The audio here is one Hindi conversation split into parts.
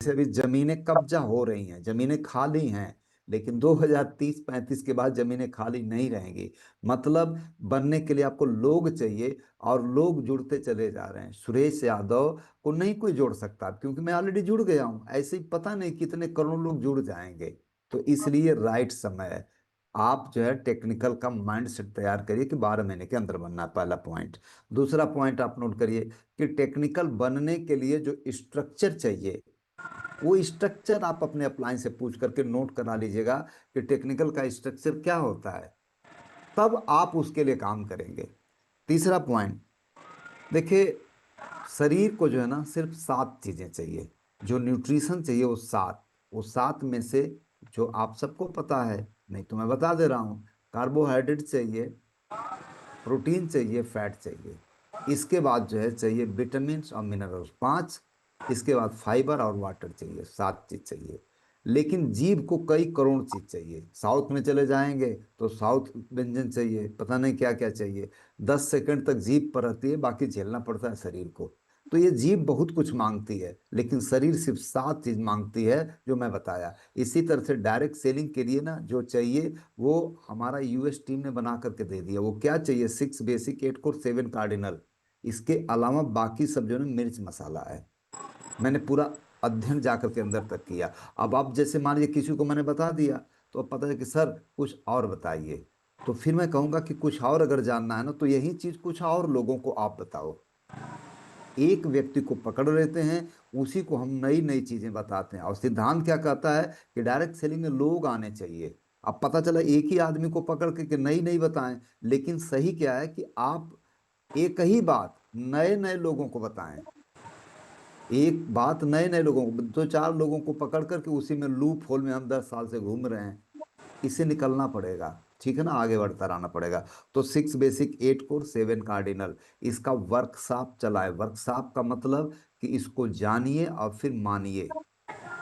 जैसे अभी जमीनें कब्जा हो रही हैं, जमीनें खाली हैं, लेकिन 2030-35 के बाद जमीनें खाली नहीं रहेंगी। मतलब बनने के लिए आपको लोग चाहिए, और लोग जुड़ते चले जा रहे हैं। सुरेश यादव को नहीं कोई जोड़ सकता, क्योंकि मैं ऑलरेडी जुड़ गया हूं। ऐसे ही पता नहीं कितने करोड़ लोग जुड़ जाएंगे। तो इसलिए राइट समय है। आप जो है टेक्निकल का माइंड सेट तैयार करिए कि 12 महीने के अंदर बनना है, पहला पॉइंट। दूसरा पॉइंट आप नोट करिए कि टेक्निकल बनने के लिए जो स्ट्रक्चर चाहिए, वो स्ट्रक्चर आप अपने अपलाइन से पूछ करके नोट करा लीजिएगा कि टेक्निकल का स्ट्रक्चर क्या होता है। तब आप उसके लिए काम करेंगे। तीसरा पॉइंट देखिए, शरीर को जो है ना सिर्फ 7 चीजें चाहिए। जो न्यूट्रिशन चाहिए वो सात में से जो आप सबको पता है, नहीं तो मैं बता दे रहा हूं। कार्बोहाइड्रेट चाहिए, प्रोटीन चाहिए, फैट चाहिए। इसके बाद जो है चाहिए विटामिन और मिनरल्स 5। इसके बाद फाइबर और वाटर चाहिए, 7 चीज चाहिए। लेकिन जीभ को कई करोड़ चीज चाहिए। साउथ में चले जाएंगे तो साउथ व्यंजन चाहिए, पता नहीं क्या क्या चाहिए। 10 सेकंड तक जीभ पर रहती है, बाकी झेलना पड़ता है शरीर को। तो ये जीभ बहुत कुछ मांगती है, लेकिन शरीर सिर्फ 7 चीज मांगती है जो मैं बताया। इसी तरह से डायरेक्ट सेलिंग के लिए ना जो चाहिए, वो हमारा यूएस टीम ने बना करके दे दिया। वो क्या चाहिए? 6 बेसिक, 8 कोर, 7 कार्डिनल। इसके अलावा बाकी सब जो है ना मिर्च मसाला है। मैंने पूरा अध्ययन जाकर के अंदर तक किया। अब आप जैसे मान लीजिए किसी को मैंने बता दिया, तो अब पता है कि सर कुछ और बताइए। तो फिर मैं कहूंगा कि कुछ और अगर जानना है ना, तो यही चीज कुछ और लोगों को आप बताओ। एक व्यक्ति को पकड़ लेते हैं, उसी को हम नई नई चीजें बताते हैं। और सिद्धांत क्या कहता है कि डायरेक्ट सेलिंग में लोग आने चाहिए। अब पता चला एक ही आदमी को पकड़ के नई नई बताएं, लेकिन सही क्या है कि आप एक ही बात नए नए लोगों को बताएं। एक बात नए नए लोगों को, 2-4 लोगों को पकड़ करके उसी में लूप होल में हम 10 साल से घूम रहे हैं। इसे निकलना पड़ेगा, ठीक है ना, आगे बढ़ता रहना पड़ेगा। तो 6 बेसिक, 8 कोर, 7 कार्डिनल, इसका वर्कशॉप चला है। वर्कशॉप का मतलब कि इसको जानिए और फिर मानिए।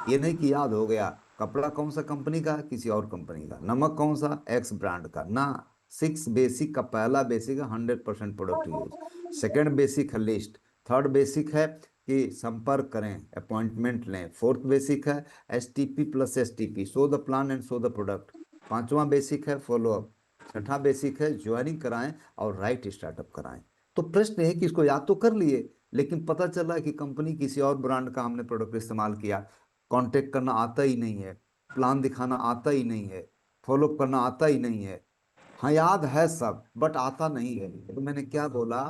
ये नहीं कि याद हो गया कपड़ा कौन सा कंपनी का है, किसी और कंपनी का, नमक कौन सा, एक्स ब्रांड का ना। 6 बेसिक का पहला बेसिक है 100% प्रोडक्ट यूज। सेकेंड बेसिक है लिस्ट। थर्ड बेसिक है कि संपर्क करें, अपॉइंटमेंट लें। फोर्थ बेसिक है STP+STP, so the plan and so the product. पांचवा बेसिक है फॉलोअप। छठा बेसिक है ज्वाइनिंग कराएं और राइट स्टार्टअप कराएं। तो प्रश्न है कि इसको याद तो कर लिए, लेकिन पता चला कि कंपनी किसी और ब्रांड का हमने प्रोडक्ट इस्तेमाल किया। कांटेक्ट करना आता ही नहीं है, प्लान दिखाना आता ही नहीं है, फॉलोअप करना आता ही नहीं है। हाँ याद है सब, बट आता नहीं है। तो मैंने क्या बोला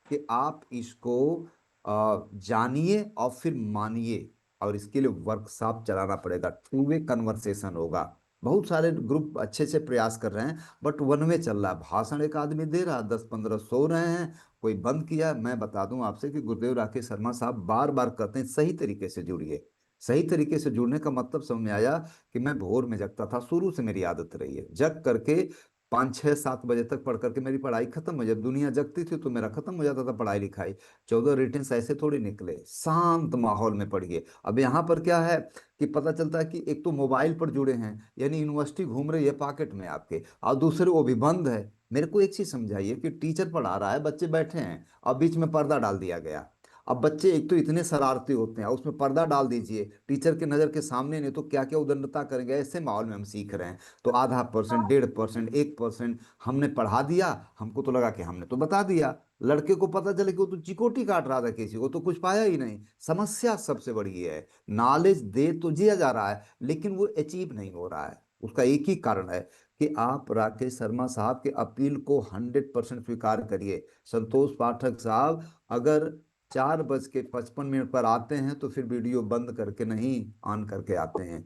कि आप इसको जानिए और फिर मानिए। और इसके लिए वर्कशॉप चलाना पड़ेगा, 2 वे कन्वर्सेशन होगा। बहुत सारे ग्रुप अच्छे से प्रयास कर रहे हैं, बट 1 वे चल रहा है। भाषण एक आदमी दे रहा है, 10-15 सो रहे हैं, कोई बंद किया। मैं बता दूं आपसे कि गुरुदेव राकेश शर्मा साहब बार बार कहते हैं सही तरीके से जुड़िए। सही तरीके से जुड़ने का मतलब समझ में आया कि मैं भोर में जगता था, शुरू से मेरी आदत रही है जग करके 5-6-7 बजे तक पढ़ करके मेरी पढ़ाई खत्म हो जाती। दुनिया जगती थी तो मेरा खत्म हो जाता था पढ़ाई लिखाई। 14 रिटर्न्स ऐसे थोड़ी निकले, शांत माहौल में पढ़िए। अब यहाँ पर क्या है कि पता चलता है कि एक तो मोबाइल पर जुड़े हैं, यानी यूनिवर्सिटी घूम रही है पॉकेट में आपके, और दूसरे वो भी बंद है। मेरे को एक चीज समझाइए कि टीचर पढ़ा रहा है, बच्चे बैठे हैं, और बीच में पर्दा डाल दिया गया। अब बच्चे एक तो इतने शरारती होते हैं, उसमें पर्दा डाल दीजिए टीचर के नज़र के सामने, नहीं तो क्या क्या उद्दंडता करेंगे। ऐसे माहौल में हम सीख रहे हैं, तो आधा परसेंट, 1.5%, 1% हमने पढ़ा दिया। हमको तो लगा कि हमने तो बता दिया। लड़के को पता चले कि वो तो चिकोटी काट रहा था किसी को, तो कुछ पाया ही नहीं। समस्या सबसे बड़ी ये है, नॉलेज दे तो दिया जा रहा है, लेकिन वो अचीव नहीं हो रहा है। उसका एक ही कारण है कि आप राकेश शर्मा साहब के अपील को 100% स्वीकार करिए। संतोष पाठक साहब अगर 4:55 पर आते हैं तो फिर वीडियो बंद करके नहीं, ऑन करके आते हैं।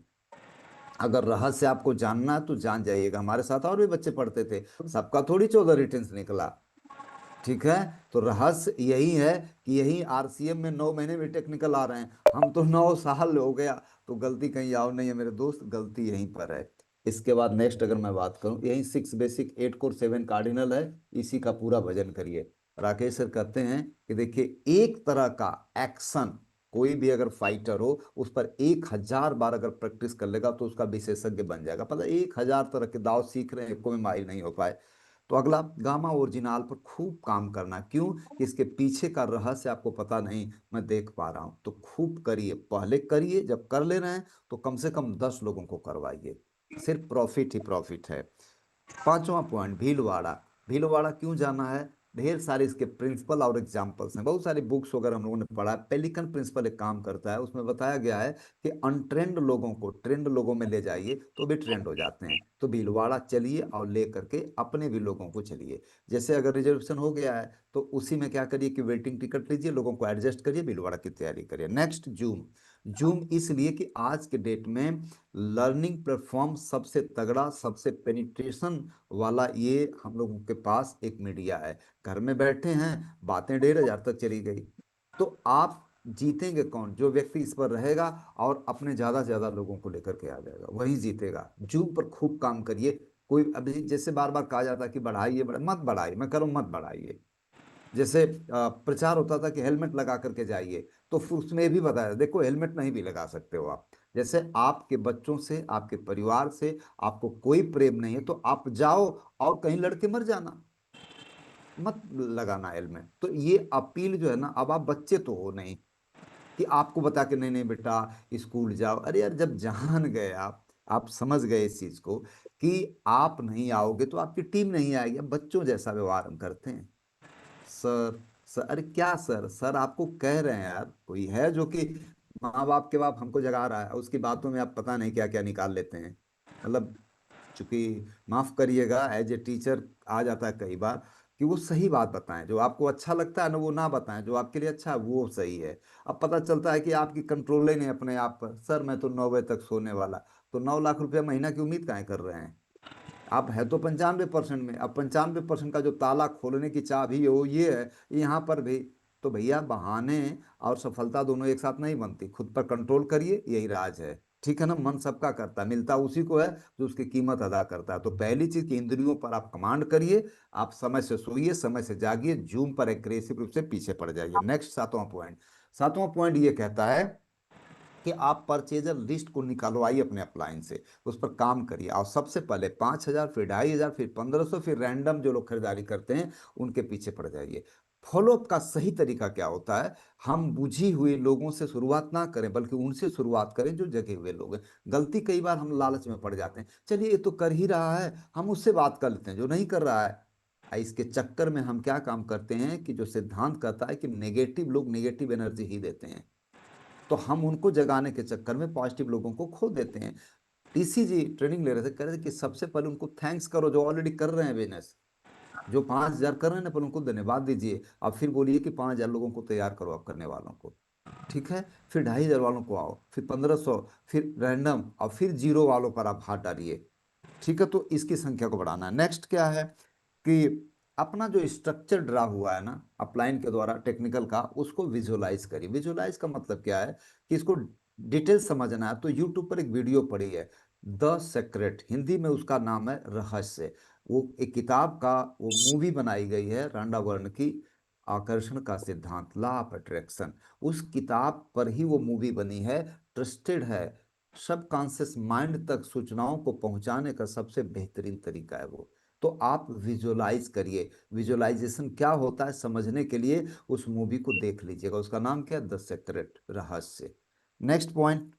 अगर रहस्य आपको जानना है तो जान जाइएगा। हमारे साथ और भी बच्चे पढ़ते थे, सबका थोड़ी 14 रिटेंस निकला, ठीक है। तो रहस्य यही है कि यही RCM में 9 महीने में टेक्निकल आ रहे हैं, हम तो 9 साल हो गया। तो गलती कहीं और नहीं है मेरे दोस्त, गलती यहीं पर है। इसके बाद नेक्स्ट अगर मैं बात करूं, यही 6 बेसिक, 8 कोर, 7 कार्डिनल है। इसी का पूरा भजन करिए। राकेश सर कहते हैं कि देखिए, एक तरह का एक्शन, कोई भी अगर फाइटर हो उस पर 1000 बार अगर प्रैक्टिस कर लेगा तो उसका विशेषज्ञ बन जाएगा। पता है, 1000 तरह के दाव सीख रहे हैं, एको में माहिर नहीं हो पाए। तो अगला, गामा ओरिजिनल पर खूब काम करना। क्यों? इसके पीछे का रहस्य आपको पता नहीं, मैं देख पा रहा हूं। तो खूब करिए, पहले करिए, जब कर ले रहे हैं तो कम से कम 10 लोगों को करवाइए, सिर्फ प्रॉफिट ही प्रॉफिट है। पांचवा पॉइंट, भीलवाड़ा। भीलवाड़ा क्यों जाना है? ढेर सारे इसके प्रिंसिपल और एग्जाम्पल्स हैं, बहुत सारी बुक्स वगैरह हम लोगों ने पढ़ा है। पेलिकन प्रिंसिपल एक काम करता है, उसमें बताया गया है कि अनट्रेंड लोगों को ट्रेंड लोगों में ले जाइए तो भी ट्रेंड हो जाते हैं। तो भीलवाड़ा चलिए और ले करके अपने भी लोगों को चलिए। जैसे अगर रिजर्वेशन हो गया है तो उसी में क्या करिए कि वेटिंग टिकट लीजिए, लोगों को एडजस्ट करिए, भीलवाड़ा की तैयारी करिए। Next, zoom. जूम इसलिए कि आज के डेट में लर्निंग प्लेटफॉर्म सबसे तगड़ा, सबसे पेनिट्रेशन वाला ये हम लोगों के पास एक मीडिया है। घर में बैठे हैं, बातें 1,500 तक चली गई। तो आप जीतेंगे कौन? जो व्यक्ति इस पर रहेगा और अपने ज्यादा से ज्यादा लोगों को लेकर के आ जाएगा, वही जीतेगा। जूम पर खूब काम करिए। कोई अभी जैसे बार बार कहा जाता है कि बढ़ाइए, मत बढ़ाइए, मैं कह रहा हूं मत बढ़ाइए। जैसे प्रचार होता था कि हेलमेट लगा करके जाइए, तो फिर उसमें ये भी बताया देखो हेलमेट नहीं भी लगा सकते हो आप। जैसे आपके बच्चों से, आपके परिवार से आपको कोई प्रेम नहीं है तो आप जाओ और कहीं लड़के मर जाना, मत लगाना हेलमेट। तो ये अपील जो है ना, अब आप बच्चे तो हो नहीं कि आपको बता के नहीं नहीं बेटा स्कूल जाओ। अरे यार, जब जान गए आप समझ गए इस चीज को कि आप नहीं आओगे तो आपकी टीम नहीं आएगी। अब बच्चों जैसा व्यवहार हम करते हैं। सर, सर, अरे क्या सर, सर आपको कह रहे हैं यार, कोई है जो कि माँ बाप के बाप हमको जगा रहा है, उसकी बातों में आप पता नहीं क्या क्या निकाल लेते हैं। मतलब, चूंकि माफ करिएगा, एज ए टीचर आ जाता है कई बार कि वो सही बात बताएं, जो आपको अच्छा लगता है ना वो ना बताएं, जो आपके लिए अच्छा है वो सही है। अब पता चलता है कि आपकी कंट्रोल ही नहीं अपने आप पर। सर मैं तो 9 बजे तक सोने वाला। तो 9 लाख रुपया महीना की उम्मीद काहे कर रहे हैं? आप है तो 95% में। अब 95% का जो ताला खोलने की चाबी है वो ये है, यहाँ पर भी। तो भैया, बहाने और सफलता दोनों एक साथ नहीं बनती। खुद पर कंट्रोल करिए, यही राज है। ठीक है ना? मन सबका करता है, मिलता उसी को है जो उसकी कीमत अदा करता है। तो पहली चीज कि इंद्रियों पर आप कमांड करिए। आप समय से सोइए, समय से जागिए, जूम पर एग्रेसिव रूप से पीछे पड़ जाइए। नेक्स्ट, सातवां पॉइंट। सातवां पॉइंट ये कहता है कि आप परचेजर लिस्ट को निकालवाइए अपने अपलाइन से, उस पर काम करिए। और सबसे पहले 5,000, फिर 2,500, फिर 1,500, फिर रैंडम जो लोग खरीदारी करते हैं उनके पीछे पड़ जाइए। फॉलोअप का सही तरीका क्या होता है? हम बुझी हुए लोगों से शुरुआत ना करें, बल्कि उनसे शुरुआत करें जो जगे हुए लोग हैं। गलती कई बार हम लालच में पड़ जाते हैं, चलिए ये तो कर ही रहा है, हम उससे बात कर लेते हैं जो नहीं कर रहा है। इसके चक्कर में हम क्या काम करते हैं कि जो सिद्धांत कहता है कि नेगेटिव लोग नेगेटिव एनर्जी ही देते हैं, तो हम उनको जगाने के चक्कर में पॉजिटिव लोगों को खो देते हैं। टीसी जी ट्रेनिंग ले रहे थे, कह रहे थे कि सबसे पहले उनको थैंक्स करो जो ऑलरेडी कर रहे हैं बिजनेस, जो 5,000 कर रहे हैं ना, पर उनको धन्यवाद दीजिए। अब फिर बोलिए कि 5,000 लोगों को तैयार करो आप करने वालों को। ठीक है? फिर 2,500 वालों को आओ, फिर 1,500, फिर रैंडम, और फिर जीरो वालों पर आप हाथ डालिए। ठीक है? तो इसकी संख्या को बढ़ाना है। नेक्स्ट क्या है कि अपना जो स्ट्रक्चर ड्रा हुआ है ना अपलाइन के द्वारा टेक्निकल का, उसको विजुअलाइज करिए। विजुअलाइज का मतलब क्या है कि इसको डिटेल समझना है तो यूट्यूब पर एक वीडियो पड़ी है, द सेक्रेट, हिंदी में उसका नाम है रहस्य। वो एक किताब का वो मूवी बनाई गई है, रांडा वर्ण की, आकर्षण का सिद्धांत, लॉ ऑफ अट्रैक्शन। उस किताब पर ही वो मूवी बनी है, ट्रस्टेड है। सबकॉन्शियस माइंड तक सूचनाओं को पहुंचाने का सबसे बेहतरीन तरीका है वो। तो आप विजुअलाइज करिए। विजुअलाइजेशन क्या होता है समझने के लिए उस मूवी को देख लीजिएगा, उसका नाम क्या है? द सीक्रेट, रहस्य। नेक्स्ट पॉइंट,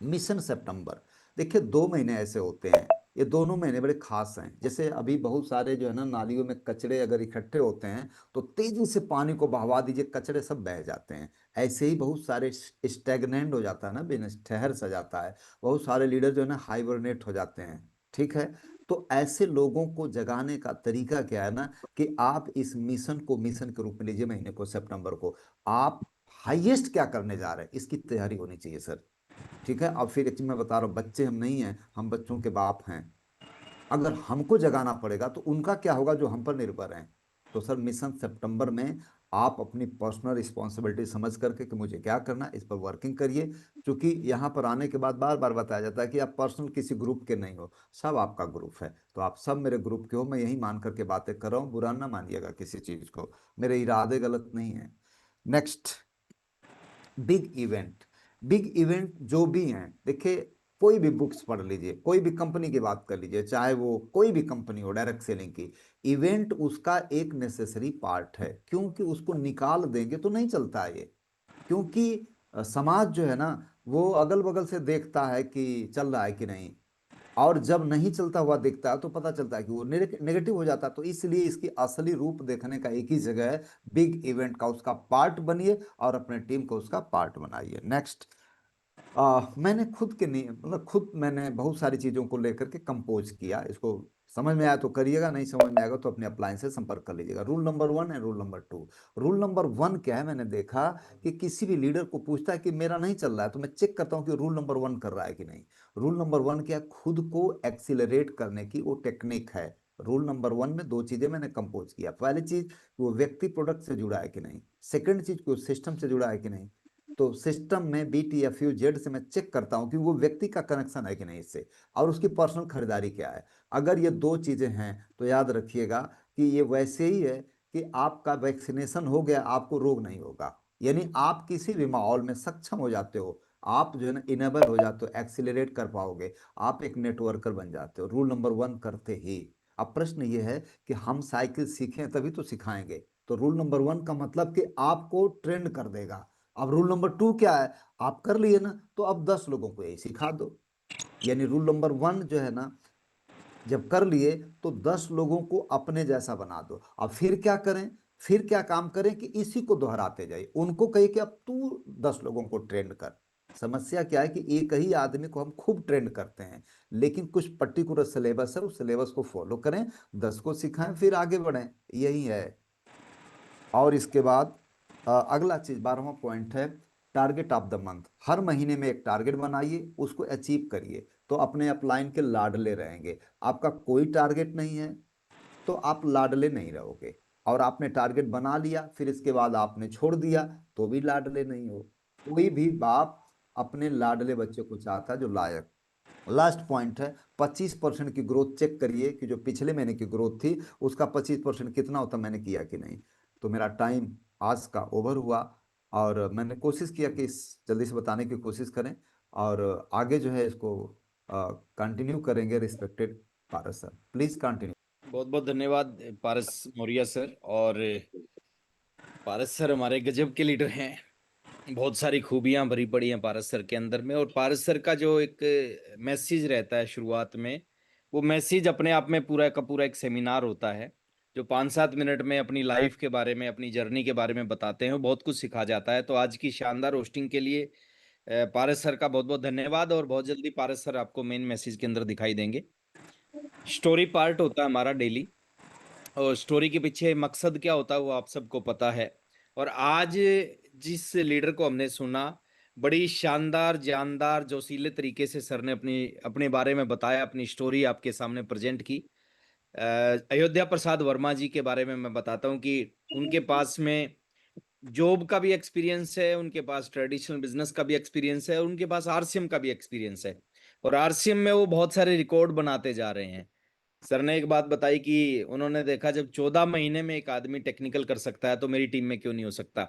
मिशन सितंबर। देखिए 2 महीने ऐसे होते हैं, ये दोनों महीने बड़े खास हैं। जैसे अभी बहुत सारे जो है ना नालियों में कचरे अगर इकट्ठे होते हैं तो तेजी से पानी को बहवा दीजिए, कचरे सब बह जाते हैं। ऐसे ही बहुत सारे स्टेगनेंट हो जाता है ना बिजनेस, ठहर सा जाता है। बहुत सारे लीडर जो है ना हाइबरनेट हो जाते हैं। ठीक है? तो ऐसे लोगों को जगाने का तरीका क्या है ना कि आप इस मिशन को मिशन के रूप में लीजिए, महीने को, सितंबर को। आप हाईएस्ट क्या करने जा रहे हैं इसकी तैयारी होनी चाहिए सर। ठीक है? अब फिर एक चीज मैं बता रहा हूँ, बच्चे हम नहीं हैं, हम बच्चों के बाप हैं। अगर हमको जगाना पड़ेगा तो उनका क्या होगा जो हम पर निर्भर हैं। तो सर मिशन सितंबर में आप अपनी पर्सनल रिस्पॉन्सिबिलिटी समझ करके कि मुझे क्या करना है, इस पर वर्किंग करिए। क्योंकि यहाँ पर आने के बाद बार बार बताया जाता है कि आप पर्सनल किसी ग्रुप के नहीं हो, सब आपका ग्रुप है। तो आप सब मेरे ग्रुप के हो, मैं यही मान करके बातें कर रहा हूँ, बुरा ना मानिएगा किसी चीज को, मेरे इरादे गलत नहीं है। Next, big event. Big event जो भी हैं, देखिए कोई भी बुक्स पढ़ लीजिए, कोई भी कंपनी की बात कर लीजिए, चाहे वो कोई भी कंपनी हो डायरेक्ट सेलिंग की, इवेंट उसका एक नेसेसरी पार्ट है, क्योंकि उसको निकाल देंगे तो नहीं चलता है ये। क्योंकि समाज जो है ना, वो अगल बगल से देखता है कि चल रहा है कि नहीं, और जब नहीं चलता हुआ दिखता है तो पता चलता है कि वो नेगेटिव हो जाता है। तो इसलिए इसकी असली रूप देखने का एक ही जगह है, बिग इवेंट का उसका पार्ट बनिए और अपने टीम को उसका पार्ट बनाइए। नेक्स्ट, मैंने खुद के नहीं, मतलब खुद मैंने बहुत सारी चीज़ों को लेकर के कंपोज किया। इसको समझ में आया तो करिएगा, नहीं समझ में आएगा तो अपने अप्लायंस से संपर्क कर लीजिएगा। रूल नंबर 1 है, रूल नंबर 2। रूल नंबर 1 क्या है, मैंने देखा कि किसी भी लीडर को पूछता है कि मेरा नहीं चल रहा है, तो मैं चेक करता हूँ कि रूल नंबर 1 कर रहा है कि नहीं। रूल नंबर 1 क्या है, खुद को एक्सिलरेट करने की वो टेक्निक है। रूल नंबर 1 में दो चीजें मैंने कंपोज किया। पहली चीज, वो व्यक्ति प्रोडक्ट से जुड़ा है कि नहीं। सेकंड चीज, वो सिस्टम से जुड़ा है कि नहीं। तो सिस्टम में BTFUZ से मैं चेक करता हूं कि वो व्यक्ति का कनेक्शन है कि नहीं इससे, और उसकी पर्सनल खरीदारी क्या है। अगर ये दो चीजें हैं तो याद रखिएगा कि ये वैसे ही है कि आपका वैक्सीनेशन हो गया, आपको रोग नहीं होगा। यानी आप किसी भी माहौल में सक्षम हो जाते हो, आप जो है ना इनेबल हो जाते हो, एक्सिलरेट कर पाओगे, आप एक नेटवर्कर बन जाते हो रूल नंबर 1 करते ही। अब प्रश्न ये है कि हम साइकिल सीखें तभी तो सिखाएंगे। तो रूल नंबर 1 का मतलब कि आपको ट्रेंड कर देगा। अब रूल नंबर 2 क्या है, आप कर लिए ना, तो अब 10 लोगों को यही सिखा दो। यानी रूल नंबर 1 जो है ना, जब कर लिए तो 10 लोगों को अपने जैसा बना दो। अब फिर क्या करें, फिर क्या काम करें कि इसी को दोहराते जाइए, उनको कहिए कि अब तू 10 लोगों को ट्रेंड कर। समस्या क्या है कि एक ही आदमी को हम खूब ट्रेंड करते हैं, लेकिन कुछ पर्टिकुलर सिलेबस है, उस सिलेबस को फॉलो करें, 10 को सिखाएं, फिर आगे बढ़ें। यही है। और इसके बाद अगला चीज, 12वां पॉइंट है, टारगेट ऑफ द मंथ। हर महीने में एक टारगेट बनाइए, उसको अचीव करिए, तो अपने अपलाइन के लाडले रहेंगे। आपका कोई टारगेट नहीं है तो आप लाडले नहीं रहोगे। और आपने टारगेट बना लिया, फिर इसके बाद आपने छोड़ दिया, तो भी लाडले नहीं हो। कोई भी बाप अपने लाडले बच्चे को चाहता है जो लायक। लास्ट पॉइंट है, 25% की ग्रोथ चेक करिए कि जो पिछले महीने की ग्रोथ थी उसका 25% कितना होता, मैंने किया कि नहीं। तो मेरा टाइम आज का ओवर हुआ, और मैंने कोशिश किया कि इस जल्दी से बताने की कोशिश करें, और आगे जो है इसको कंटिन्यू करेंगे। Respected Paras sir, please continue. बहुत बहुत धन्यवाद पारस मौर्य सर। और पारस सर हमारे गजब के लीडर हैं। बहुत सारी खूबियां भरी पड़ी हैं पारस सर के अंदर में। और पारस सर का जो एक मैसेज रहता है शुरुआत में, वो मैसेज अपने आप में पूरा का पूरा एक सेमिनार होता है, जो 5-7 मिनट में अपनी लाइफ के बारे में, अपनी जर्नी के बारे में बताते हैं। वो बहुत कुछ सिखा जाता है। तो आज की शानदार होस्टिंग के लिए पारस सर का बहुत बहुत धन्यवाद। और बहुत जल्दी पारस सर आपको मेन मैसेज के अंदर दिखाई देंगे। स्टोरी पार्ट होता है हमारा डेली, और स्टोरी के पीछे मकसद क्या होता है वो आप सबको पता है। और आज जिस लीडर को हमने सुना, बड़ी शानदार, जानदार, जोशीले तरीके से सर ने अपनी अपने बारे में बताया, अपनी स्टोरी आपके सामने प्रेजेंट की। अयोध्या प्रसाद वर्मा जी के बारे में मैं बताता हूँ कि उनके पास में जॉब का भी एक्सपीरियंस है, उनके पास ट्रेडिशनल बिजनेस का भी एक्सपीरियंस है, और उनके पास आरसीएम का भी एक्सपीरियंस है। और आरसीएम में वो बहुत सारे रिकॉर्ड बनाते जा रहे हैं। सर ने एक बात बताई कि उन्होंने देखा जब 14 महीने में एक आदमी टेक्निकल कर सकता है तो मेरी टीम में क्यों नहीं हो सकता।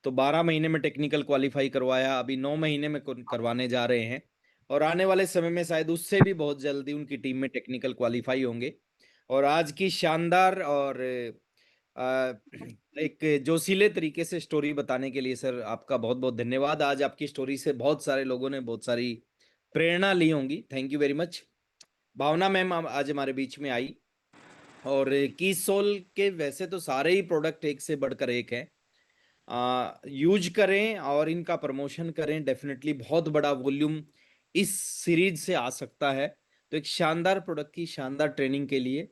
तो 12 महीने में टेक्निकल क्वालिफाई करवाया, अभी 9 महीने में करवाने जा रहे हैं। और आने वाले समय में शायद उससे भी बहुत जल्दी उनकी टीम में टेक्निकल क्वालिफाई होंगे। और आज की शानदार और एक जोशीले तरीके से स्टोरी बताने के लिए सर आपका बहुत बहुत धन्यवाद। आज आपकी स्टोरी से बहुत सारे लोगों ने बहुत सारी प्रेरणा ली होंगी। Thank you very much. Bhavna ma'am आज हमारे बीच में आई। और की सोल के वैसे तो सारे ही प्रोडक्ट एक से बढ़कर एक हैं। यूज करें और इनका प्रमोशन करें, डेफिनेटली बहुत बड़ा वॉल्यूम इस सीरीज से आ सकता है। तो एक शानदार प्रोडक्ट की शानदार ट्रेनिंग के लिए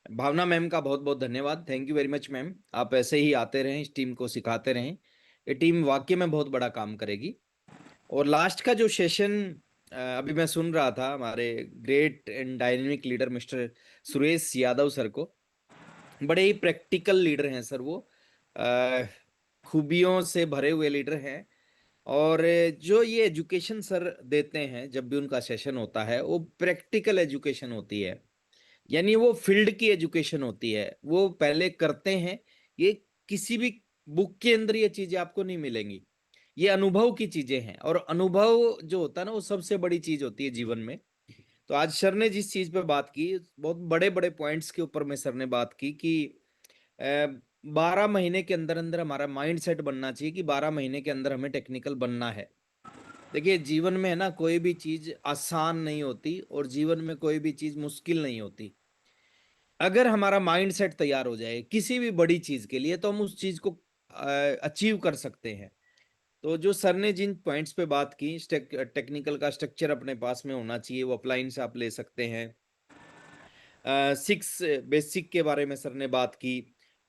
भावना मैम का बहुत बहुत धन्यवाद। Thank you very much ma'am. आप ऐसे ही आते रहें, इस टीम को सिखाते रहें। ये टीम वाकई में बहुत बड़ा काम करेगी। और लास्ट का जो सेशन अभी मैं सुन रहा था, हमारे great and dynamic leader mister Suresh Yadav sir को, बड़े ही प्रैक्टिकल लीडर हैं सर वो। अ, खूबियों से भरे हुए लीडर हैं। और जो ये एजुकेशन सर देते हैं, जब भी उनका सेशन होता है, वो प्रैक्टिकल एजुकेशन होती है। यानी वो फील्ड की एजुकेशन होती है, वो पहले करते हैं। ये किसी भी बुक के अंदर ये चीजें आपको नहीं मिलेंगी। ये अनुभव की चीजें हैं, और अनुभव जो होता है ना वो सबसे बड़ी चीज होती है जीवन में। तो आज सर ने जिस चीज पे बात की, बहुत बड़े बड़े पॉइंट्स के ऊपर में सर ने बात की कि 12 महीने के अंदर अंदर हमारा माइंड सेट बनना चाहिए कि 12 महीने के अंदर हमें टेक्निकल बनना है। देखिए जीवन में है ना, कोई भी चीज आसान नहीं होती और जीवन में कोई भी चीज मुश्किल नहीं होती। अगर हमारा माइंड सेट तैयार हो जाए किसी भी बड़ी चीज के लिए, तो हम उस चीज को अचीव कर सकते हैं। तो जो सर ने जिन पॉइंट्स पे बात की, टेक्निकल का स्ट्रक्चर अपने पास में होना चाहिए, वो अपलाइन से आप ले सकते हैं। 6 बेसिक के बारे में सर ने बात की,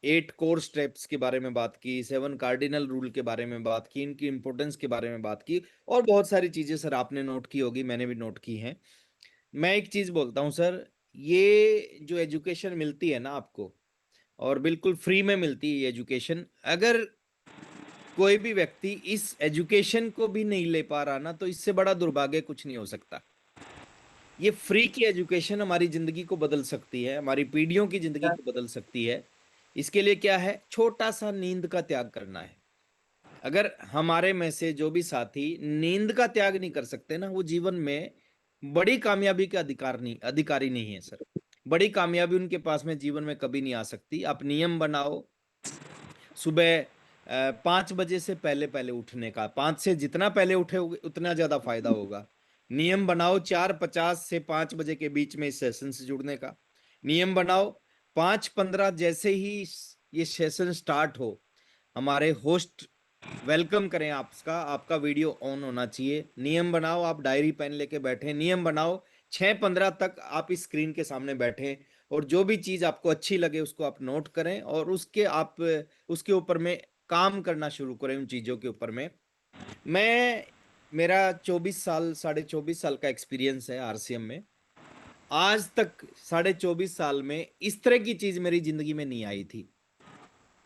8 कोर स्टेप्स के बारे में बात की, 7 कार्डिनल रूल के बारे में बात की, इनकी इंपॉर्टेंस के बारे में बात की, और बहुत सारी चीजें सर आपने नोट की होगी, मैंने भी नोट की हैं। मैं एक चीज बोलता हूँ सर, ये जो एजुकेशन मिलती है ना आपको, और बिल्कुल फ्री में मिलती है ये एजुकेशन, अगर कोई भी व्यक्ति इस एजुकेशन को भी नहीं ले पा रहा ना, तो इससे बड़ा दुर्भाग्य कुछ नहीं हो सकता। ये फ्री की एजुकेशन हमारी जिंदगी को बदल सकती है, हमारी पीढ़ियों की जिंदगी को बदल सकती है। इसके लिए क्या है, छोटा सा नींद का त्याग करना है। अगर हमारे में से जो भी साथी नींद का त्याग नहीं कर सकते ना, वो जीवन में बड़ी कामयाबी के अधिकारी नहीं है सर। बड़ी कामयाबी उनके पास में जीवन में कभी नहीं आ सकती। आप नियम बनाओ, सुबह 5 बजे से पहले पहले उठने का, 5 से जितना पहले उठे उतना ज्यादा फायदा होगा। नियम बनाओ 4:50 से 5 बजे के बीच में इस सेशन से जुड़ने का। नियम बनाओ 5:15 जैसे ही ये सेशन स्टार्ट हो, हमारे होस्ट वेलकम करें आपका, आपका वीडियो ऑन होना चाहिए। नियम बनाओ, आप डायरी पेन लेके बैठे, नियम बनाओ 6:15 तक आप इस स्क्रीन के सामने बैठे, और जो भी चीज आपको अच्छी लगे उसको आप नोट करें, और उसके ऊपर में काम करना शुरू करें, उन चीजों के ऊपर में। मैं मेरा 24 साल, 24.5 साल का एक्सपीरियंस है आरसीएम में। आज तक 24.5 साल में इस तरह की चीज मेरी जिंदगी में नहीं आई थी,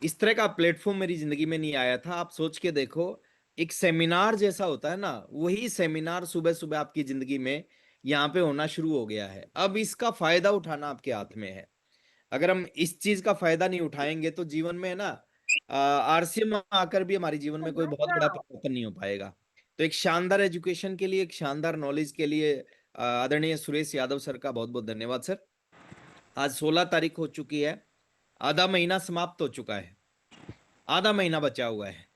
इस तरह का प्लेटफॉर्म मेरी जिंदगी में नहीं आया था। आप सोच के देखो, एक सेमिनार जैसा होता है ना, वही सेमिनार सुबह सुबह आपकी जिंदगी में यहाँ पे होना शुरू हो गया है। अब इसका फायदा उठाना आपके हाथ में है। अगर हम इस चीज का फायदा नहीं उठाएंगे तो जीवन में है ना, आरसीएम आकर भी हमारे जीवन में कोई बहुत बड़ा परिवर्तन नहीं हो पाएगा। तो एक शानदार एजुकेशन के लिए, एक शानदार नॉलेज के लिए आदरणीय सुरेश यादव सर का बहुत बहुत धन्यवाद सर। आज 16 तारीख हो चुकी है, आधा महीना समाप्त हो चुका है, आधा महीना बचा हुआ है।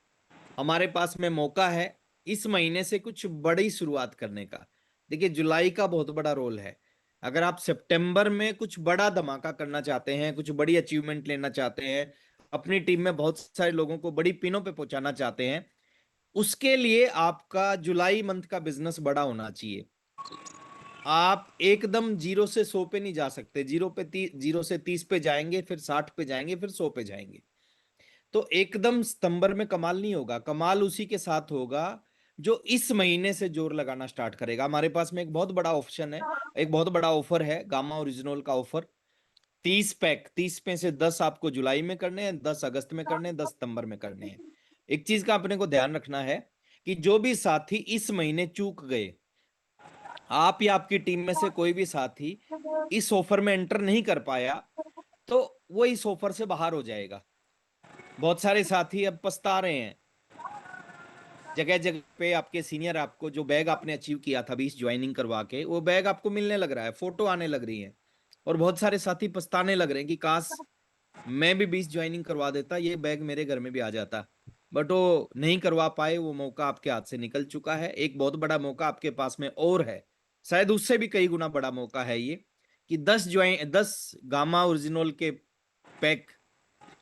हमारे पास में मौका है इस महीने से कुछ बड़ी शुरुआत करने का। देखिए जुलाई का बहुत बड़ा रोल है। अगर आप सितंबर में कुछ बड़ा धमाका करना चाहते हैं, कुछ बड़ी अचीवमेंट लेना चाहते हैं, अपनी टीम में बहुत सारे लोगों को बड़ी पिनों पे पहुंचाना चाहते हैं, उसके लिए आपका जुलाई मंथ का बिजनेस बड़ा होना चाहिए। आप एकदम 0 से 100 पे नहीं जा सकते, 0 से 30 पे जाएंगे, फिर 60 पे जाएंगे, फिर 100 पे जाएंगे। तो एकदम सितंबर में कमाल नहीं होगा, कमाल उसी के साथ होगा जो इस महीने से जोर लगाना स्टार्ट करेगा। हमारे पास में एक बहुत बड़ा ऑप्शन है, एक बहुत बड़ा ऑफर है, गामा ओरिजिनल का ऑफर। 30 पैक, 30 में से 10 आपको जुलाई में करने हैं, 10 अगस्त में करने हैं, 10 सितंबर में करने हैं। एक चीज का अपने को ध्यान रखना है कि जो भी साथी इस महीने चूक गए, आप या आपकी टीम में से कोई भी साथी इस ऑफर में एंटर नहीं कर पाया, तो वो इस ऑफर से बाहर हो जाएगा। बहुत सारे साथी अब पछता रहे हैं, जगह जगह पे आपके सीनियर आपको जो बैग आपने अचीव किया था 20 ज्वाइनिंग करवा के, वो बैग आपको मिलने लग रहा है, फोटो आने लग रही है, और बहुत सारे साथी पछताने लग रहे हैं कि काश मैं भी 20 ज्वाइनिंग करवा देता, ये बैग मेरे घर में भी आ जाता। बट वो नहीं करवा पाए, वो मौका आपके हाथ से निकल चुका है। एक बहुत बड़ा मौका आपके पास में और है, शायद उससे भी कई गुना बड़ा मौका है ये, कि 10 गामा ओरिजिनल के पैक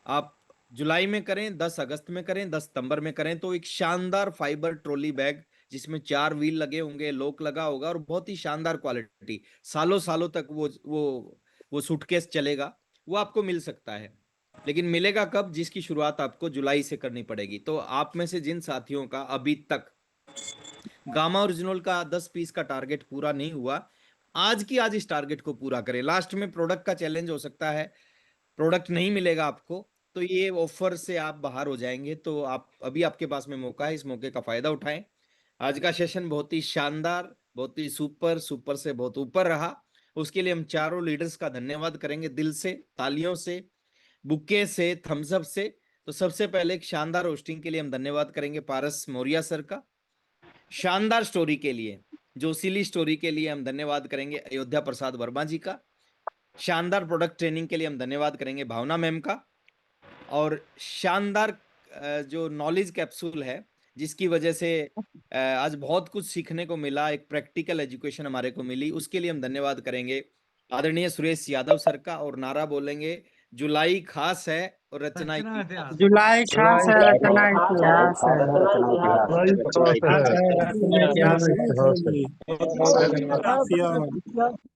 आप जुलाई में करें, 10 अगस्त में करें, 10 सितंबर में करें, तो एक शानदार फाइबर ट्रॉली बैग जिसमें 4 व्हील लगे होंगे, लॉक लगा होगा, और बहुत ही शानदार क्वालिटी, सालों सालों तक वो सूटकेस चलेगा, वो आपको मिल सकता है। लेकिन मिलेगा कब, जिसकी शुरुआत आपको जुलाई से करनी पड़ेगी। तो आप में से जिन साथियों का अभी तक गामा ओरिजिनल का 10 पीस का टारगेट पूरा नहीं हुआ, आज की आज इस टारगेट को पूरा करें। लास्ट में प्रोडक्ट का चैलेंज हो सकता है, प्रोडक्ट नहीं मिलेगा आपको, तो ये ऑफर से आप बाहर हो जाएंगे। तो आप अभी, आपके पास में मौका है, इस मौके का फायदा उठाएं। आज का सेशन बहुत ही शानदार, बहुत ही सुपर, सुपर से बहुत ऊपर रहा। उसके लिए हम चारों लीडर्स का धन्यवाद करेंगे दिल से, तालियों से, बुके से, थम्स अप से। तो सबसे पहले एक शानदार होस्टिंग के लिए हम धन्यवाद करेंगे पारस मौर्य सर का। शानदार स्टोरी के लिए, जोशीली स्टोरी के लिए हम धन्यवाद करेंगे अयोध्या प्रसाद वर्मा जी का। शानदार प्रोडक्ट ट्रेनिंग के लिए हम धन्यवाद करेंगे भावना मैम का। और शानदार जो नॉलेज कैप्सूल है, जिसकी वजह से आज बहुत कुछ सीखने को मिला, एक प्रैक्टिकल एजुकेशन हमारे को मिली, उसके लिए हम धन्यवाद करेंगे आदरणीय सुरेश यादव सर का। और नारा बोलेंगे, जुलाई खास है और रचना इतिहास। जुलाई खास है, रचना इतिहास है। जुलाई खास है, रचना इतिहास है। रचना इतिहास है।